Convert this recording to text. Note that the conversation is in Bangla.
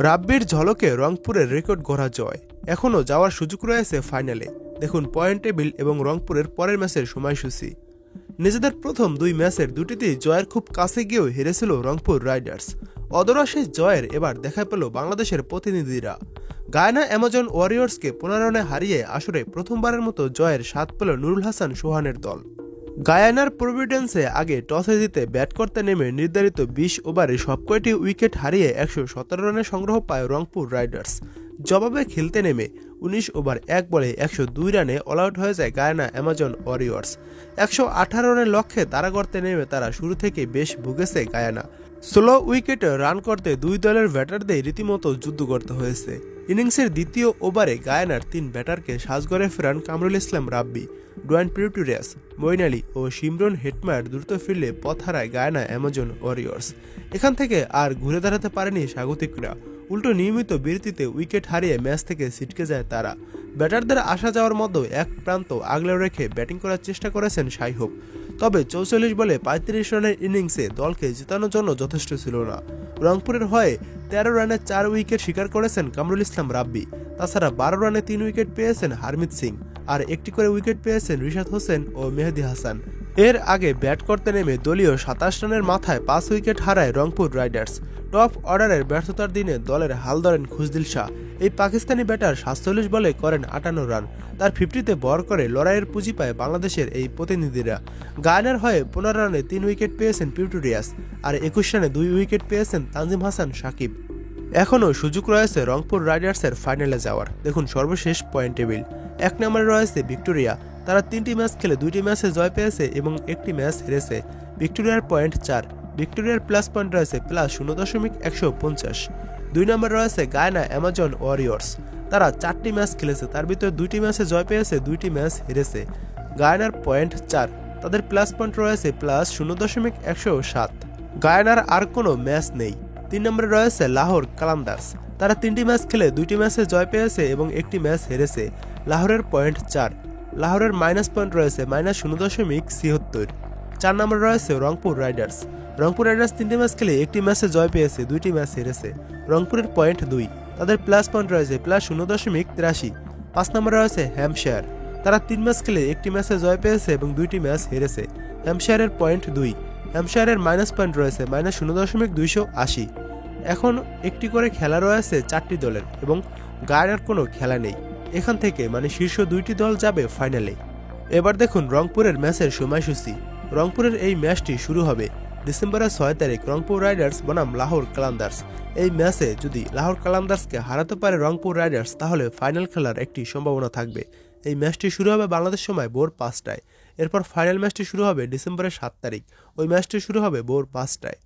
রাব্বির ঝলকে রংপুরের রেকর্ড গড়া জয়, এখনও যাওয়ার সুযোগ রয়েছে ফাইনালে। দেখুন পয়েন্ট টেবিল এবং রংপুরের পরের ম্যাচের সময়সূচি। নিজেদের প্রথম দুই ম্যাচের দুটিতেই জয়ের খুব কাছে গিয়েও হেরেছিল রংপুর রাইডার্স। অদরা সেই জয়ের এবার দেখা পেল বাংলাদেশের প্রতিনিধিরা। গায়ানা অ্যামাজন ওয়ারিয়র্সকে 15 রানে হারিয়ে আসরে প্রথমবারের মতো জয়ের স্বাদ পেল নুরুল হাসান সোহানের দল। গায়ানার প্রভিডেন্সে আগে টসে জিতে ব্যাট করতে নেমে নির্ধারিত 20 ওভারে সবকয়টি উইকেট হারিয়ে 117 রানের সংগ্রহ পায় রংপুর রাইডার্স। জবাবে খেলতে নেমে 19 ওভার 1 বলে 102 রানে অল আউট হয়ে যায় গায়ানা অ্যামাজন ওয়ারিয়র্স। 118 রানের লক্ষ্যে তাড়া করতে নেমে তারা শুরু থেকে বেশ ভুগেছে গায়ানা। স্লো উইকেটে রান করতে দুই দলের ব্যাটারদের রীতিমতো যুদ্ধ করতে হয়েছে। ইনিংসের দ্বিতীয় ওভারে গায়ানার 3 ব্যাটারকে সাজঘরে ফেরান কামরুল ইসলাম রাব্বি, ডোয়ান প্রিটোরিয়াস, মঈন আলী ও শিমরন হেটমায়ার দ্রুত ফিরলে পথ হারায় গায়ানা অ্যামাজন ওয়ারিয়র্স। এখান থেকে আর ঘুরে দাঁড়াতে পারেনি স্বাগতিকরা। উল্টো নিয়মিত বিরতিতে উইকেট হারিয়ে ম্যাচ থেকে ছিটকে যায় তারা। ব্যাটারদের আসা যাওয়ার মধ্যে এক প্রান্ত আগলে রেখে ব্যাটিং করার চেষ্টা করেছেন শাই হোপ। তবে 44 বলে 35 রানের ইনিংসে দলকে জেতানোর জন্য যথেষ্ট ছিল না। রংপুরের হয়ে 13 রানে 4 উইকেট শিকার করেছেন কামরুল ইসলাম রাব্বি। তাছাড়া 12 রানে 3 উইকেট পেয়েছেন হারমিত সিং, আর একটি করে উইকেট পেয়েছেন রিশাদ হোসেন ও মেহেদী হাসান। এর আগে ব্যাট করতে নেমে দলীয় 27 রানের মাথায় 5 উইকেট হারায় রংপুর রাইডার্স। টপ অর্ডারের ব্যর্থতার দিনে দলের হাল ধরেন খুজদিল শাহ। এই পাকিস্তানি ব্যাটার 47 বলে করেন 58 রান। তার 50তে বর করে লড়াইয়ের পুঁজি পায় বাংলাদেশের এই প্রতিনিধিরা। গায়ানার হয়ে 15 রানে 3 উইকেট পেয়েছেন প্রিটোরিয়াস, আর 21 রানে 2 উইকেট পেয়েছেন তানজিম হাসান সাকিব। এখনও সুযোগ রয়েছে রংপুর রাইডার্সের ফাইনালে যাওয়ার। দেখুন সর্বশেষ পয়েন্ট টেবিল। 1 নম্বরে রয়েছে ভিক্টোরিয়া। তারা 3টি ম্যাচ খেলে 2টি ম্যাচে জয় পেয়েছে এবং একটি ম্যাচ হেরেছে। ভিক্টোরিয়ার পয়েন্ট 4। ভিক্টোরিয়ার প্লাস পয়েন্ট রয়েছে প্লাস 0.150। 2 নম্বরে রয়েছে গায়ানা অ্যামাজন ওয়ারিয়র্স। তারা 4টি ম্যাচ খেলেছে, তার ভিতরে 2টি ম্যাচে জয় পেয়েছে, 2টি ম্যাচ হেরেছে। গায়ানার পয়েন্ট 4, তাদের প্লাস পয়েন্ট রয়েছে প্লাস 0.107। গায়ানার আর কোনো ম্যাচ নেই। 3 নম্বরে রয়েছে লাহোর কালান্দার্স। তারা 3টি ম্যাচ খেলে 2টি ম্যাচে জয় পেয়েছে এবং একটি ম্যাচ হেরেছে। লাহোরের পয়েন্ট 4, লাহোরের মাইনাস পয়েন্ট রয়েছে -0.76। 4 নম্বরে রয়েছে রংপুর রাইডার্স। রংপুর রাইডার্স 3টি ম্যাচ খেলে 1টি ম্যাচে জয় পেয়েছে, 2টি ম্যাচ হেরেছে। রংপুরের পয়েন্ট 2, তাদের প্লাস পয়েন্ট রয়েছে প্লাস 0.83। 5 নম্বরে রয়েছে হ্যাম্পশায়ার। তারা 3 ম্যাচ খেলে 1টি ম্যাচে জয় পেয়েছে এবং 2টি ম্যাচ হেরেছে। হ্যাম্পশায়ারের পয়েন্ট 2, হ্যাম্পশায়ারের মাইনাস পয়েন্ট রয়েছে -0.280। এখন একটি করে খেলা রয়েছে 4টি দলের এবং গায়ানার কোনো খেলা নেই। এখান থেকে শীর্ষ 2টি দল যাবে ফাইনালে। এবার দেখুন রংপুরের ম্যাচের সময়সূচি। রংপুরের এই ম্যাচটি শুরু হবে ডিসেম্বরের 6 তারিখ রংপুর রাইডার্স বনাম লাহোর কালান্দার্স। এই ম্যাচে যদি লাহোর কালান্দার্সকে হারাতে পারে রংপুর রাইডার্স, তাহলে ফাইনাল খেলার একটি সম্ভাবনা থাকবে। এই ম্যাচটি শুরু হবে বাংলাদেশ সময় ভোর 5টায়। এরপর ফাইনাল ম্যাচটি শুরু হবে ডিসেম্বরের 7 তারিখ। ওই ম্যাচটি শুরু হবে ভোর 5টায়।